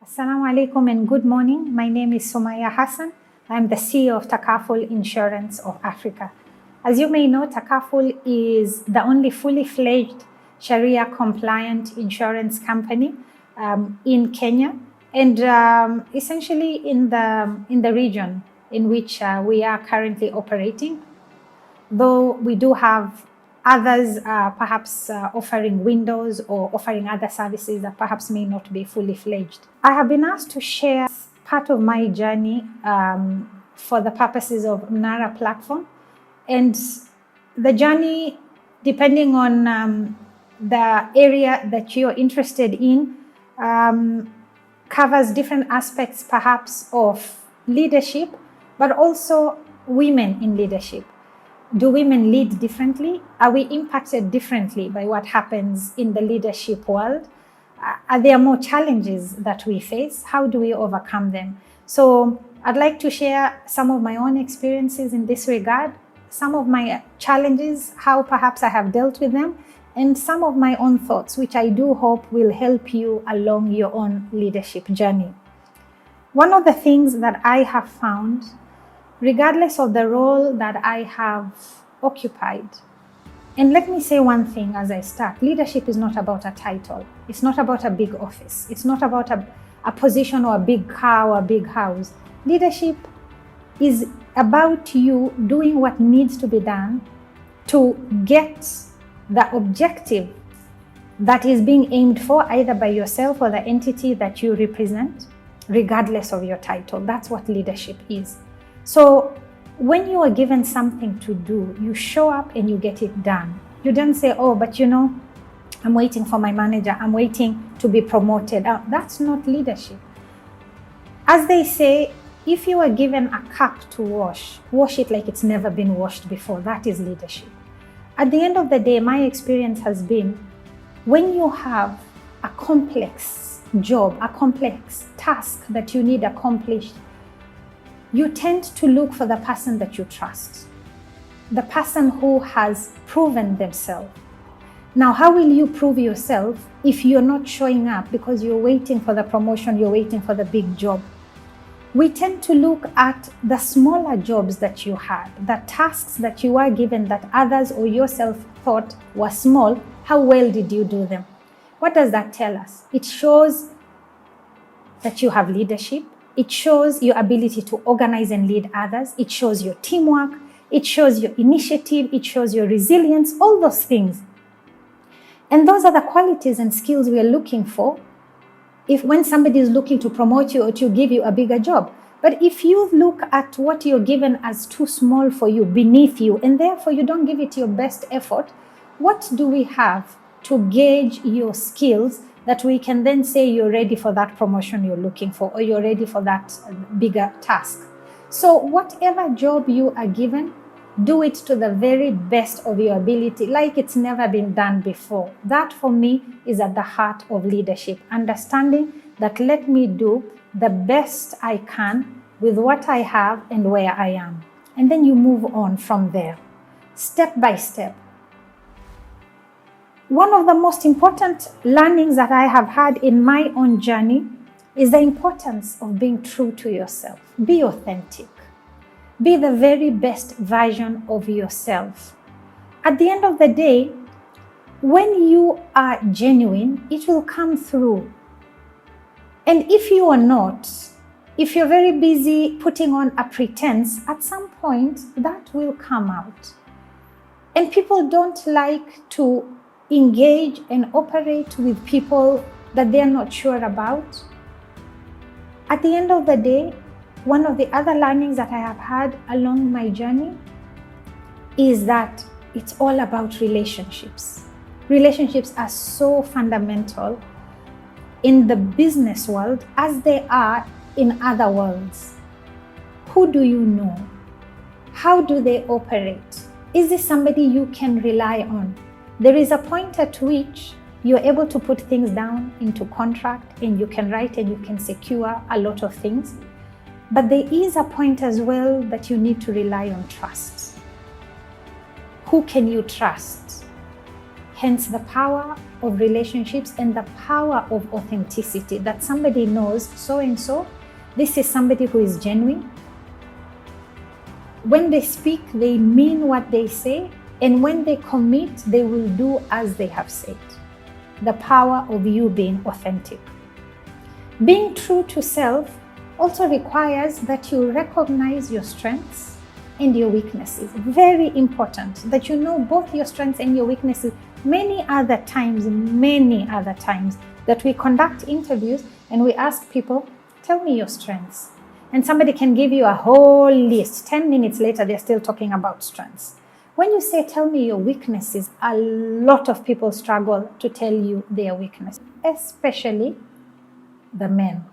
Assalamu alaikum and good morning. My name is Sumayya Hassan. I'm the CEO of Takaful Insurance of Africa. As you may know, Takaful is the only fully fledged Sharia compliant insurance company in Kenya and essentially in the region in which we are currently operating. Though we do have others perhaps offering windows or offering other services that perhaps may not be fully fledged. I have been asked to share part of my journey for the purposes of Mnara platform. And the journey, depending on the area that you're interested in, covers different aspects perhaps of leadership, but also women in leadership. Do women lead differently? Are we impacted differently by what happens in the leadership world? Are there more challenges that we face? How do we overcome them? So I'd like to share some of my own experiences in this regard, some of my challenges, how perhaps I have dealt with them, and some of my own thoughts, which I do hope will help you along your own leadership journey. One of the things that I have found, regardless of the role that I have occupied. And let me say one thing as I start. Leadership is not about a title. It's not about a big office. It's not about a position or a big car or a big house. Leadership is about you doing what needs to be done to get the objective that is being aimed for either by yourself or the entity that you represent, regardless of your title. That's what leadership is. So when you are given something to do, you show up and you get it done. You don't say, oh, but I'm waiting for my manager. I'm waiting to be promoted. That's not leadership. As they say, if you are given a cup to wash it like it's never been washed before. That is leadership. At the end of the day, my experience has been when you have a complex job, a complex task that you need accomplished, you tend to look for the person that you trust, the person who has proven themselves. Now, how will you prove yourself if you're not showing up because you're waiting for the promotion, you're waiting for the big job? We tend to look at the smaller jobs that you had, the tasks that you were given that others or yourself thought were small. How well did you do them? What does that tell us? It shows that you have leadership. It shows your ability to organize and lead others. It shows your teamwork. It shows your initiative. It shows your resilience, all those things. And those are the qualities and skills we are looking for when somebody is looking to promote you or to give you a bigger job. But if you look at what you're given as too small for you, beneath you, and therefore you don't give it your best effort, what do we have to gauge your skills that we can then say you're ready for that promotion you're looking for, or you're ready for that bigger task? So whatever job you are given, do it to the very best of your ability, like it's never been done before. That for me is at the heart of leadership. Understanding that let me do the best I can with what I have and where I am. And then you move on from there, step by step. One of the most important learnings that I have had in my own journey is the importance of being true to yourself. Be authentic. Be the very best version of yourself. At the end of the day, when you are genuine, it will come through. And if you are not, if you're very busy putting on a pretense, at some point that will come out. And people don't like to engage and operate with people that they're not sure about. At the end of the day, one of the other learnings that I have had along my journey is that it's all about relationships. Relationships are so fundamental in the business world as they are in other worlds. Who do you know? How do they operate? Is this somebody you can rely on? There is a point at which you're able to put things down into contract and you can write and you can secure a lot of things. But there is a point as well that you need to rely on trust. Who can you trust? Hence the power of relationships and the power of authenticity, that somebody knows so and so, this is somebody who is genuine. When they speak, they mean what they say, and when they commit, they will do as they have said. The power of you being authentic. Being true to self also requires that you recognize your strengths and your weaknesses. Very important that you know both your strengths and your weaknesses. Many other times that we conduct interviews and we ask people, tell me your strengths. And somebody can give you a whole list. 10 minutes later, they're still talking about strengths. When you say, tell me your weaknesses, a lot of people struggle to tell you their weakness, especially the men.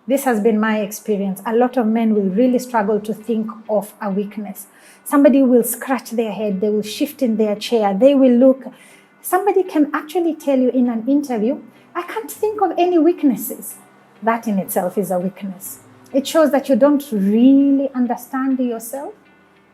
This has been my experience. A lot of men will really struggle to think of a weakness. Somebody will scratch their head, they will shift in their chair, they will look. Somebody can actually tell you in an interview, I can't think of any weaknesses. That in itself is a weakness. It shows that you don't really understand yourself.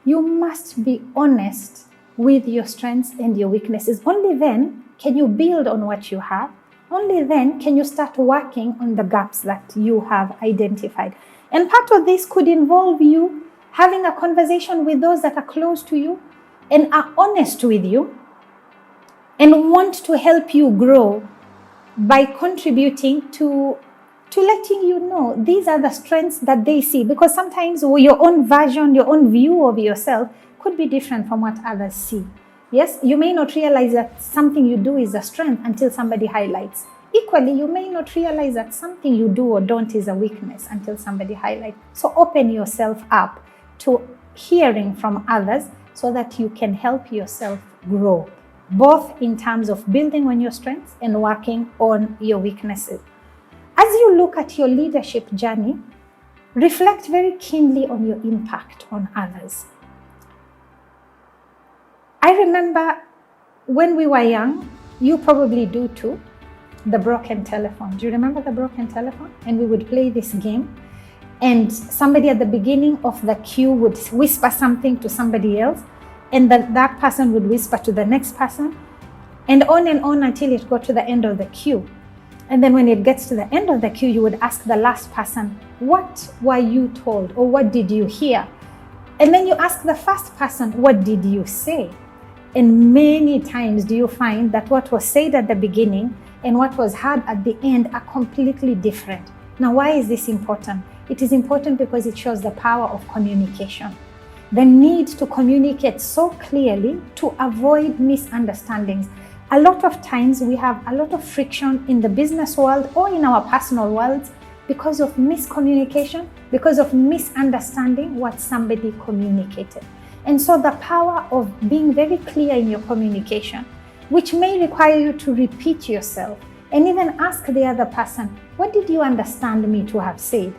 You must be honest with your strengths and your weaknesses. Only then can you build on what you have. Only then can you start working on the gaps that you have identified. And part of this could involve you having a conversation with those that are close to you and are honest with you and want to help you grow by contributing to letting you know these are the strengths that they see. Because sometimes your own version, your own view of yourself could be different from what others see. Yes, you may not realize that something you do is a strength until somebody highlights. Equally, you may not realize that something you do or don't is a weakness until somebody highlights. So open yourself up to hearing from others so that you can help yourself grow, both in terms of building on your strengths and working on your weaknesses. As you look at your leadership journey, reflect very keenly on your impact on others. I remember when we were young, you probably do too, the broken telephone. Do you remember the broken telephone? And we would play this game, and somebody at the beginning of the queue would whisper something to somebody else, and that person would whisper to the next person, and on until it got to the end of the queue. And then when it gets to the end of the queue, you would ask the last person, what were you told, or what did you hear? And then you ask the first person, what did you say? And many times do you find that what was said at the beginning and what was heard at the end are completely different. Now, why is this important? It is important because it shows the power of communication. The need to communicate so clearly to avoid misunderstandings. A lot of times we have a lot of friction in the business world or in our personal worlds because of miscommunication, because of misunderstanding what somebody communicated. And so the power of being very clear in your communication, which may require you to repeat yourself and even ask the other person, what did you understand me to have said,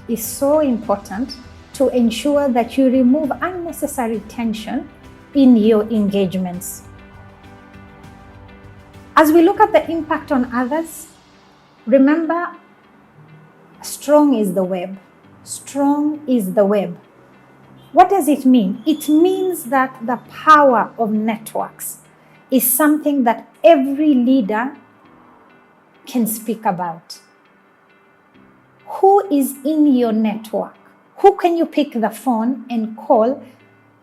is so important to ensure that you remove unnecessary tension in your engagements. As we look at the impact on others, remember, strong is the web. Strong is the web. What does it mean? It means that the power of networks is something that every leader can speak about. Who is in your network? Who can you pick the phone and call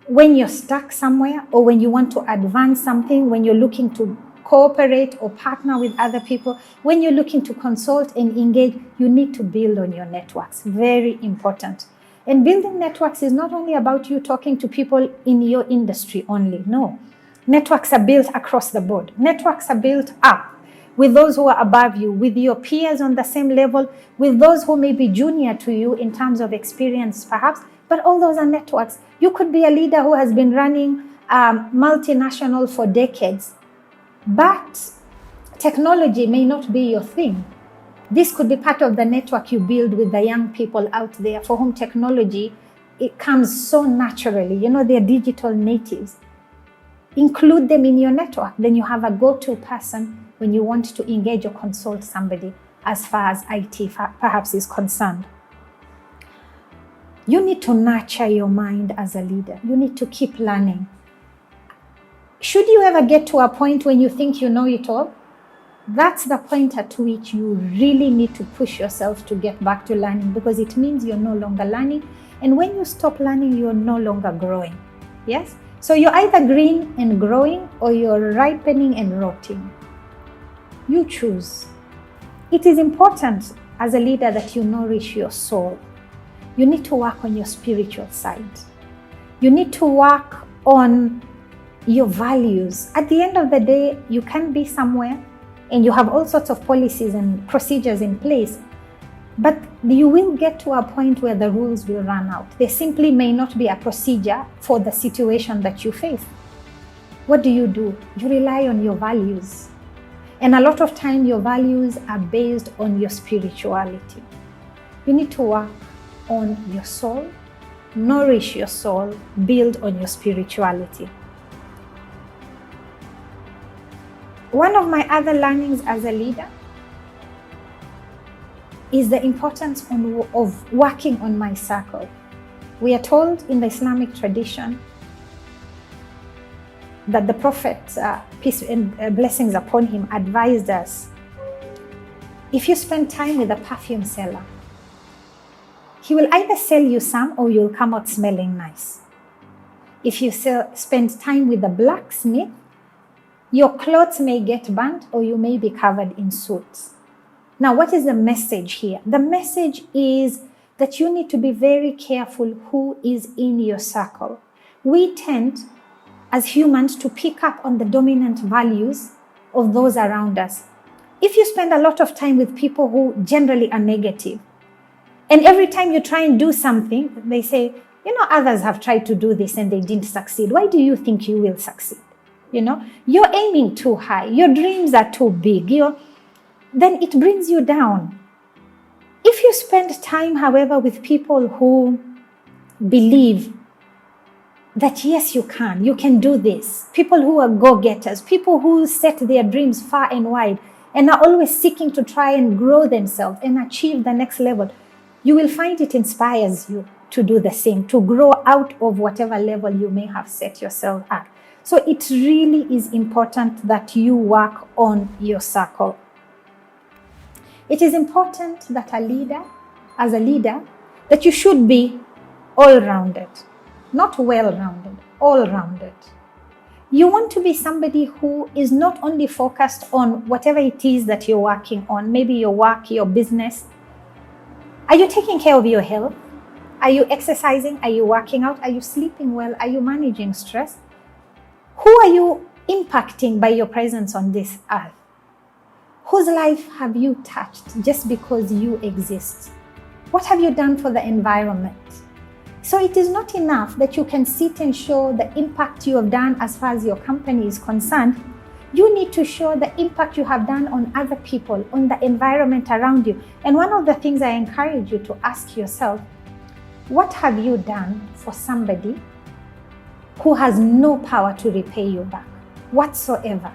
when you're stuck somewhere, or when you want to advance something, when you're looking to cooperate or partner with other people, when you're looking to consult and engage? You need to build on your networks. Very important. And building networks is not only about you talking to people in your industry only. No. Networks are built across the board. Networks are built up with those who are above you, with your peers on the same level, with those who may be junior to you in terms of experience perhaps, but all those are networks. You could be a leader who has been running multinational for decades, but technology may not be your thing. This could be part of the network you build with the young people out there for whom technology, it comes so naturally. You know, they're digital natives. Include them in your network. Then you have a go-to person when you want to engage or consult somebody as far as IT perhaps is concerned. You need to nurture your mind as a leader. You need to keep learning. Should you ever get to a point when you think you know it all, that's the point at which you really need to push yourself to get back to learning, because it means you're no longer learning. And when you stop learning, you're no longer growing. Yes? So you're either green and growing, or you're ripening and rotting. You choose. It is important as a leader that you nourish your soul. You need to work on your spiritual side. You need to work on your values. At the end of the day, you can be somewhere and you have all sorts of policies and procedures in place, but you will get to a point where the rules will run out. There simply may not be a procedure for the situation that you face. What do? You rely on your values. And a lot of time, your values are based on your spirituality. You need to work on your soul, nourish your soul, build on your spirituality. One of my other learnings as a leader is the importance of working on my circle. We are told in the Islamic tradition that the Prophet, peace and blessings upon him, advised us, if you spend time with a perfume seller, he will either sell you some or you'll come out smelling nice. If you spend time with a blacksmith, your clothes may get burnt or you may be covered in soot. Now, what is the message here? The message is that you need to be very careful who is in your circle. We tend, as humans, to pick up on the dominant values of those around us. If you spend a lot of time with people who generally are negative, and every time you try and do something, they say, others have tried to do this and they didn't succeed. Why do you think you will succeed? You're aiming too high. Your dreams are too big. Then it brings you down. If you spend time, however, with people who believe that yes, you can do this, people who are go-getters, people who set their dreams far and wide and are always seeking to try and grow themselves and achieve the next level, you will find it inspires you to do the same, to grow out of whatever level you may have set yourself at. So it really is important that you work on your circle. It is important that as a leader, that you should be all-rounded, not well-rounded, all-rounded. You want to be somebody who is not only focused on whatever it is that you're working on, maybe your work, your business. Are you taking care of your health? Are you exercising? Are you working out? Are you sleeping well? Are you managing stress? Who are you impacting by your presence on this earth? Whose life have you touched just because you exist? What have you done for the environment? So it is not enough that you can sit and show the impact you have done as far as your company is concerned. You need to show the impact you have done on other people, on the environment around you. And one of the things I encourage you to ask yourself, what have you done for somebody who has no power to repay you back whatsoever?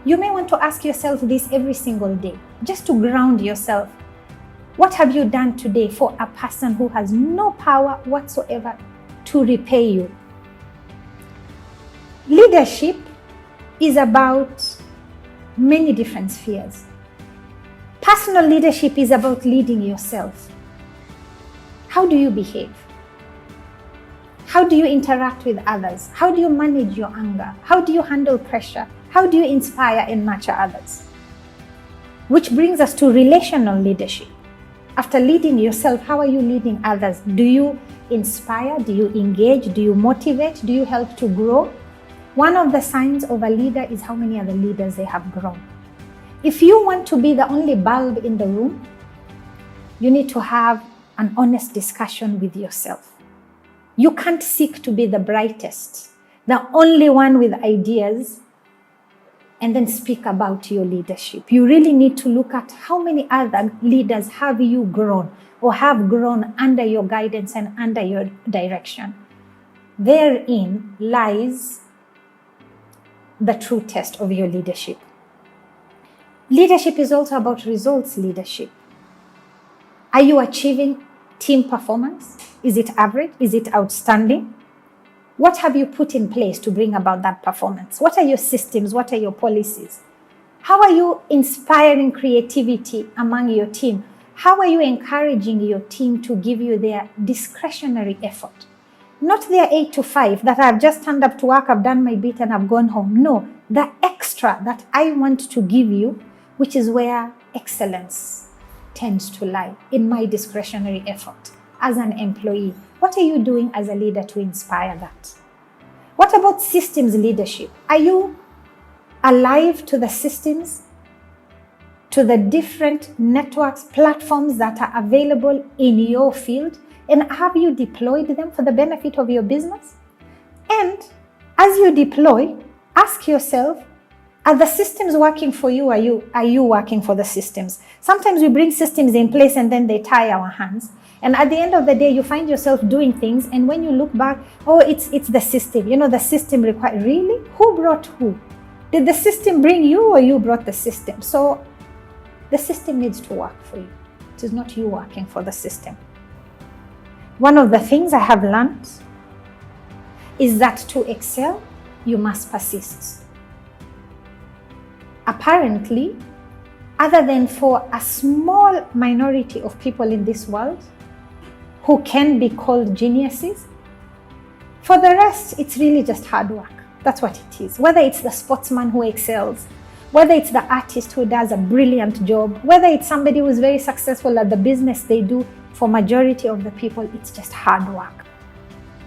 You may want to ask yourself this every single day, just to ground yourself. What have you done today for a person who has no power whatsoever to repay you? Leadership is about many different spheres. Personal leadership is about leading yourself. How do you behave? How do you interact with others? How do you manage your anger? How do you handle pressure? How do you inspire and nurture others? Which brings us to relational leadership. After leading yourself, how are you leading others? Do you inspire? Do you engage? Do you motivate? Do you help to grow? One of the signs of a leader is how many other leaders they have grown. If you want to be the only bulb in the room, you need to have an honest discussion with yourself. You can't seek to be the brightest, the only one with ideas, and then speak about your leadership. You really need to look at how many other leaders have you grown or have grown under your guidance and under your direction. Therein lies the true test of your leadership. Leadership is also about results leadership. Are you achieving team performance? Is it average? Is it outstanding? What have you put in place to bring about that performance? What are your systems? What are your policies? How are you inspiring creativity among your team? How are you encouraging your team to give you their discretionary effort? Not their 8 to 5 that I've just turned up to work, I've done my bit and I've gone home. No, the extra that I want to give you, which is where excellence tends to lie, in my discretionary effort as an employee. What are you doing as a leader to inspire that? What about systems leadership? Are you alive to the systems, to the different networks, platforms that are available in your field? And have you deployed them for the benefit of your business? And as you deploy, ask yourself, are the systems working for you? Are you working for the systems? Sometimes we bring systems in place and then they tie our hands. And at the end of the day, you find yourself doing things. And when you look back, oh, it's the system. The system required. Really? Who brought who? Did the system bring you or you brought the system? So the system needs to work for you. It is not you working for the system. One of the things I have learned is that to excel, you must persist. Apparently, other than for a small minority of people in this world who can be called geniuses, for the rest, it's really just hard work. That's what it is. Whether it's the sportsman who excels, whether it's the artist who does a brilliant job, whether it's somebody who is very successful at the business they do, for majority of the people, it's just hard work.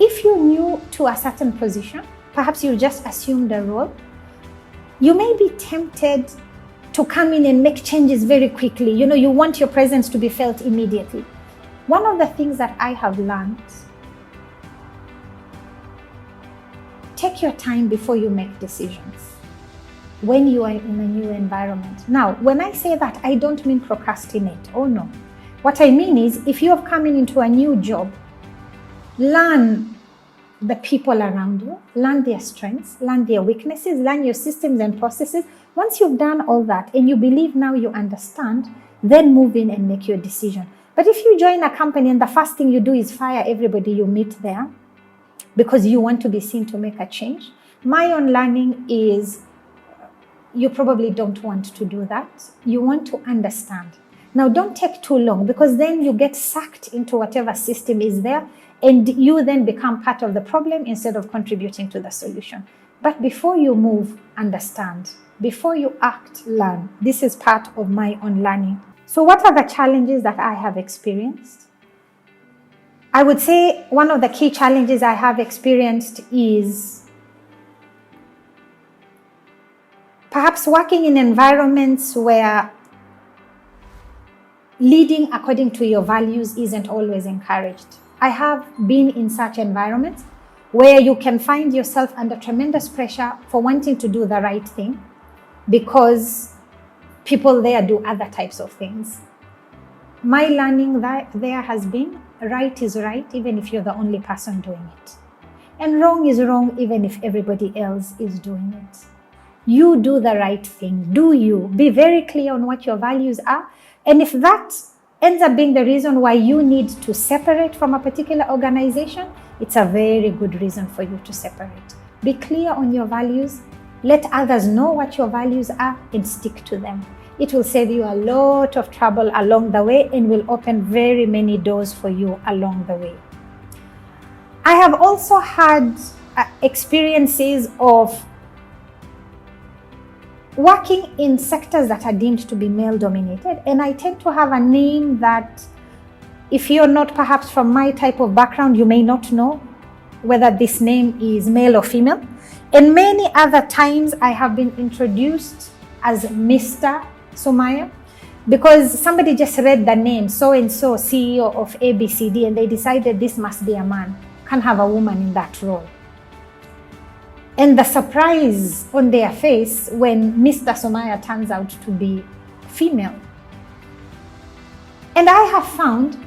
If you're new to a certain position, perhaps you just assumed a role, you may be tempted to come in and make changes very quickly. You want your presence to be felt immediately. One of the things that I have learned, take your time before you make decisions when you are in a new environment. Now, when I say that, I don't mean procrastinate. Oh no. What I mean is, if you have come into a new job, learn the people around you, learn their strengths, learn their weaknesses, learn your systems and processes. Once you've done all that and you believe now you understand, then move in and make your decision. But if you join a company and the first thing you do is fire everybody you meet there because you want to be seen to make a change, my own learning is you probably don't want to do that. You want to understand. Now, don't take too long, because then you get sucked into whatever system is there and you then become part of the problem instead of contributing to the solution. But before you move, understand. Before you act, learn. This is part of my own learning. So what are the challenges that I have experienced? I would say one of the key challenges I have experienced is perhaps working in environments where leading according to your values isn't always encouraged. I have been in such environments where you can find yourself under tremendous pressure for wanting to do the right thing because people there do other types of things. My learning there has been right is right even if you're the only person doing it. And wrong is wrong even if everybody else is doing it. You do the right thing. Do you. Be very clear on what your values are. And if that ends up being the reason why you need to separate from a particular organization, it's a very good reason for you to separate. Be clear on your values. Let others know what your values are and stick to them. It will save you a lot of trouble along the way and will open very many doors for you along the way. I have also had experiences of working in sectors that are deemed to be male-dominated, and I tend to have a name that if you're not perhaps from my type of background, you may not know whether this name is male or female. And many other times I have been introduced as Mr. Sumayya because somebody just read the name, so-and-so CEO of ABCD, and they decided this must be a man, can't have a woman in that role. And the surprise on their face when Mr. Sumayya turns out to be female. And I have found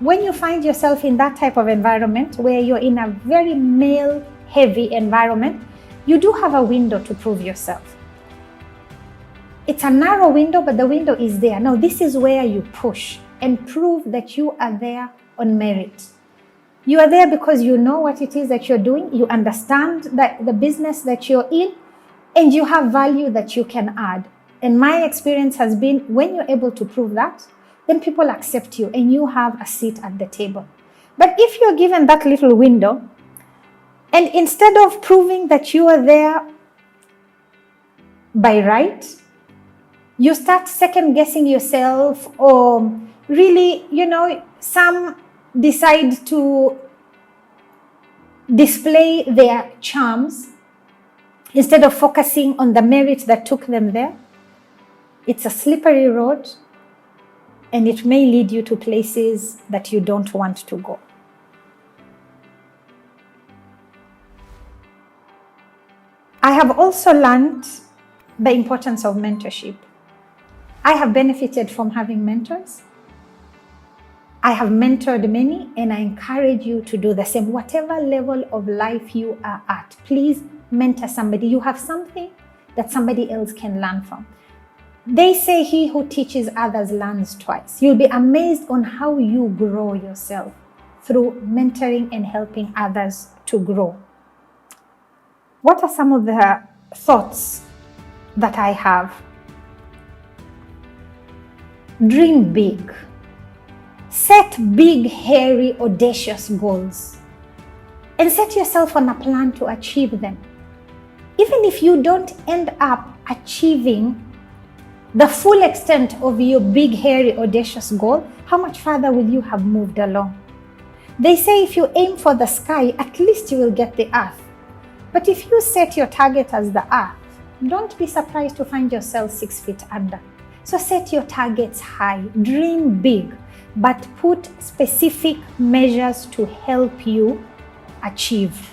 when you find yourself in that type of environment where you're in a very male-heavy environment, you do have a window to prove yourself. It's a narrow window, but the window is there. Now, this is where you push and prove that you are there on merit. You are there because you know what it is that you're doing, you understand the business that you're in, and you have value that you can add. And my experience has been when you're able to prove that, then people accept you and you have a seat at the table. But if you're given that little window, and instead of proving that you are there by right, you start second guessing yourself, or really, some decide to display their charms instead of focusing on the merit that took them there. It's a slippery road, and it may lead you to places that you don't want to go. I have also learned the importance of mentorship. I have benefited from having mentors. I have mentored many, and I encourage you to do the same. Whatever level of life you are at, please mentor somebody. You have something that somebody else can learn from. They say he who teaches others learns twice. You'll be amazed on how you grow yourself through mentoring and helping others to grow. What are some of the thoughts that I have? Dream big. Set big, hairy, audacious goals. And set yourself on a plan to achieve them. Even if you don't end up achieving the full extent of your big, hairy, audacious goal, how much further will you have moved along? They say if you aim for the sky, at least you will get the earth. But if you set your target as the earth, don't be surprised to find yourself 6 feet under. So set your targets high, dream big, but put specific measures to help you achieve.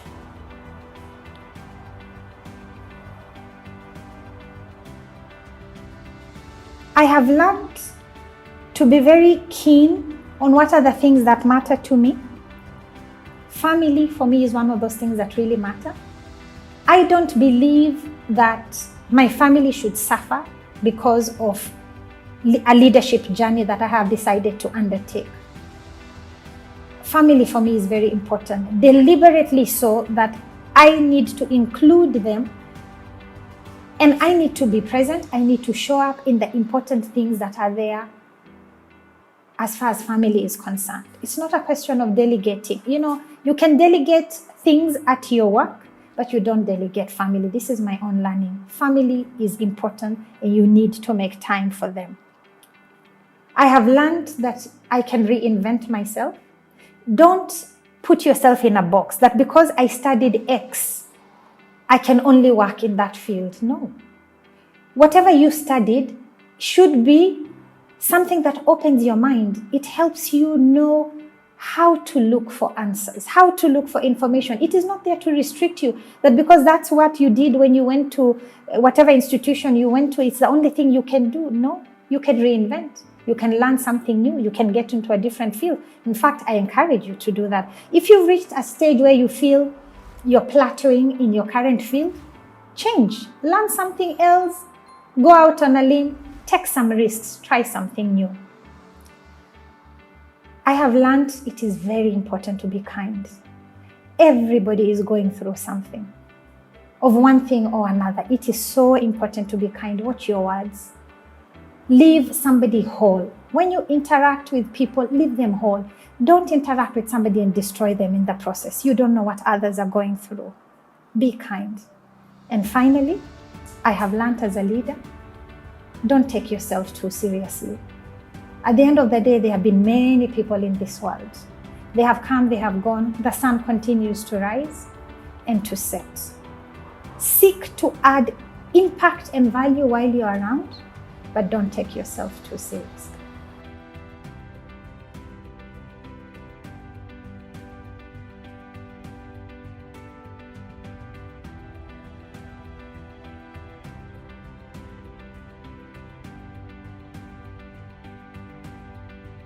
I have learned to be very keen on what are the things that matter to me. Family for me is one of those things that really matter. I don't believe that my family should suffer because of a leadership journey that I have decided to undertake. Family for me is very important, deliberately so that I need to include them, and I need to be present. I need to show up in the important things that are there as far as family is concerned. It's not a question of delegating. You can delegate things at your work, but you don't delegate family. This is my own learning. Family is important, and you need to make time for them. I have learned that I can reinvent myself. Don't put yourself in a box that because I studied X, I can only work in that field. No. Whatever you studied should be something that opens your mind. It helps you know how to look for answers, how to look for information. It is not there to restrict you, that because that's what you did when you went to whatever institution you went to, it's the only thing you can do. No, you can reinvent. You can learn something new. You can get into a different field. In fact, I encourage you to do that. If you've reached a stage where you feel you're plateauing in your current field, change. Learn something else. Go out on a limb. Take some risks. Try something new. I have learned it is very important to be kind. Everybody is going through something of one thing or another. It is so important to be kind. Watch your words. Leave somebody whole. When you interact with people, leave them whole. Don't interact with somebody and destroy them in the process. You don't know what others are going through. Be kind. And finally, I have learned as a leader, don't take yourself too seriously. At the end of the day, there have been many people in this world. They have come, they have gone. The sun continues to rise and to set. Seek to add impact and value while you're around, but don't take yourself too seriously.